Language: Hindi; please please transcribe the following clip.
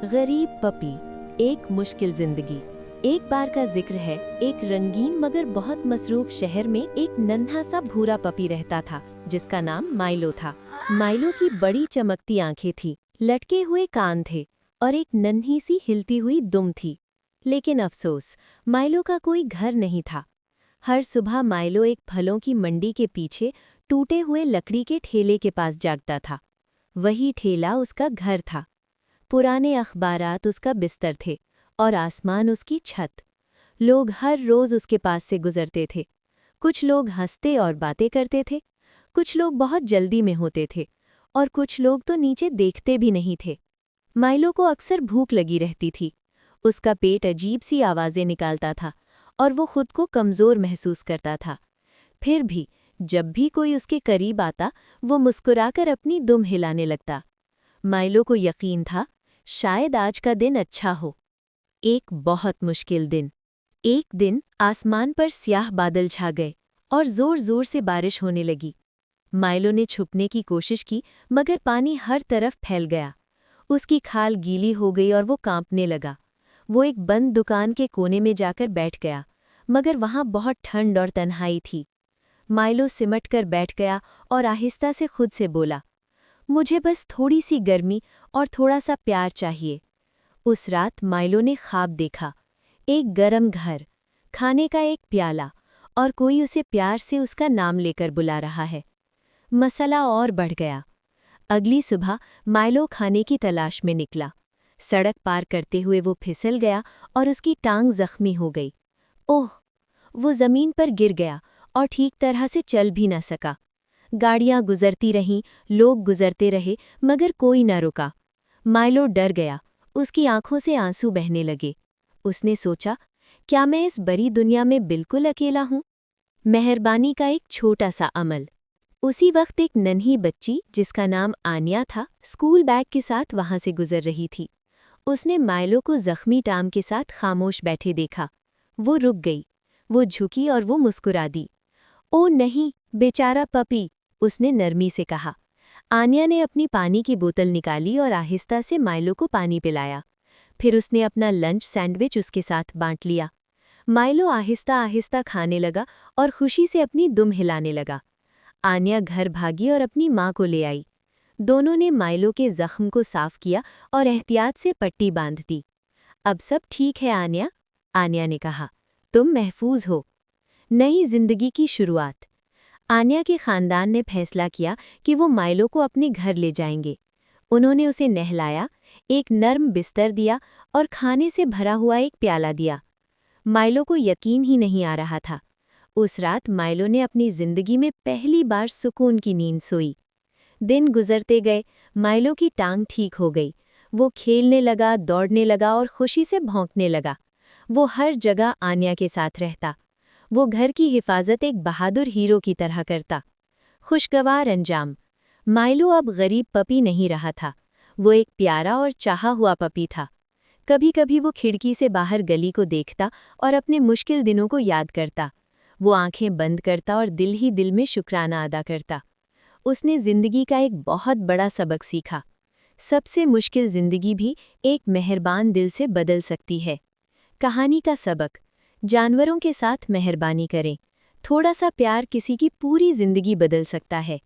गरीब पपी, एक मुश्किल जिंदगी। एक बार का जिक्र है, एक रंगीन मगर बहुत मसरूफ शहर में एक नन्हा सा भूरा पपी रहता था, जिसका नाम माइलो था। माइलो की बड़ी चमकती आंखें थी, लटके हुए कान थे और एक नन्ही सी हिलती हुई दुम थी। लेकिन अफसोस, माइलो का कोई घर नहीं था। हर सुबह माइलो एक फलों की मंडी के पीछे टूटे हुए लकड़ी के ठेले के पास जागता था। वही ठेला उसका घर था। पुराने अखबारात उसका बिस्तर थे और आसमान उसकी छत। लोग हर रोज उसके पास से गुजरते थे। कुछ लोग हंसते और बातें करते थे, कुछ लोग बहुत जल्दी में होते थे और कुछ लोग तो नीचे देखते भी नहीं थे। माइलो को अक्सर भूख लगी रहती थी। उसका पेट अजीब सी आवाज़ें निकालता था और वो खुद को कमज़ोर महसूस करता था। फिर भी जब भी कोई उसके करीब आता, वो मुस्कुराकर अपनी दुम हिलाने लगता। माइलो को यकीन था, शायद आज का दिन अच्छा हो। एक बहुत मुश्किल दिन। एक दिन आसमान पर स्याह बादल छा गए और जोर जोर से बारिश होने लगी। माइलो ने छुपने की कोशिश की, मगर पानी हर तरफ फैल गया। उसकी खाल गीली हो गई और वो कांपने लगा। वो एक बंद दुकान के कोने में जाकर बैठ गया, मगर वहां बहुत ठंड और तन्हाई थी। माइलो सिमट कर बैठ गया और आहिस्ता से खुद से बोला, मुझे बस थोड़ी सी गर्मी और थोड़ा सा प्यार चाहिए। उस रात माइलो ने ख्वाब देखा, एक गरम घर, खाने का एक प्याला और कोई उसे प्यार से उसका नाम लेकर बुला रहा है। मसला और बढ़ गया। अगली सुबह माइलो खाने की तलाश में निकला। सड़क पार करते हुए वो फिसल गया और उसकी टांग जख्मी हो गई। ओह! वो जमीन पर गिर गया और ठीक तरह से चल भी न सका। गाड़ियां गुजरती रहीं, लोग गुजरते रहे, मगर कोई न रुका। माइलो डर गया, उसकी आंखों से आंसू बहने लगे। उसने सोचा, क्या मैं इस बड़ी दुनिया में बिल्कुल अकेला हूँ? मेहरबानी का एक छोटा सा अमल। उसी वक्त एक नन्ही बच्ची, जिसका नाम आन्या था, स्कूल बैग के साथ वहां से गुजर रही थी। उसने माइलो को जख्मी टांग के साथ खामोश बैठे देखा। वो रुक गई, वो झुकी और वो मुस्कुरा दी। ओ नहीं, बेचारा पपी, उसने नरमी से कहा। आन्या ने अपनी पानी की बोतल निकाली और आहिस्ता से माइलो को पानी पिलाया। फिर उसने अपना लंच सैंडविच उसके साथ बांट लिया। माइलो आहिस्ता आहिस्ता खाने लगा और खुशी से अपनी दुम हिलाने लगा। आन्या घर भागी और अपनी माँ को ले आई। दोनों ने माइलो के जख्म को साफ किया और एहतियात से पट्टी बांध दी। अब सब ठीक है आन्या, आन्या ने कहा, तुम महफूज हो। नई जिंदगी की शुरुआत। आन्या के खानदान ने फैसला किया कि वो माइलो को अपने घर ले जाएंगे। उन्होंने उसे नहलाया, एक नर्म बिस्तर दिया और खाने से भरा हुआ एक प्याला दिया। माइलो को यकीन ही नहीं आ रहा था। उस रात माइलो ने अपनी जिंदगी में पहली बार सुकून की नींद सोई। दिन गुजरते गए, माइलो की टांग ठीक हो गई। वो खेलने लगा, दौड़ने लगा और खुशी से भौंकने लगा। वो हर जगह आन्या के साथ रहता। वो घर की हिफाजत एक बहादुर हीरो की तरह करता। खुशगवार अंजाम। माइलो अब गरीब पपी नहीं रहा था। वो एक प्यारा और चाहा हुआ पपी था। कभी कभी वो खिड़की से बाहर गली को देखता और अपने मुश्किल दिनों को याद करता। वो आंखें बंद करता और दिल ही दिल में शुक्राना अदा करता। उसने जिंदगी का एक बहुत बड़ा सबक सीखा। सबसे मुश्किल जिंदगी भी एक मेहरबान दिल से बदल सकती है। कहानी का सबक, जानवरों के साथ मेहरबानी करें। थोड़ा सा प्यार किसी की पूरी जिंदगी बदल सकता है।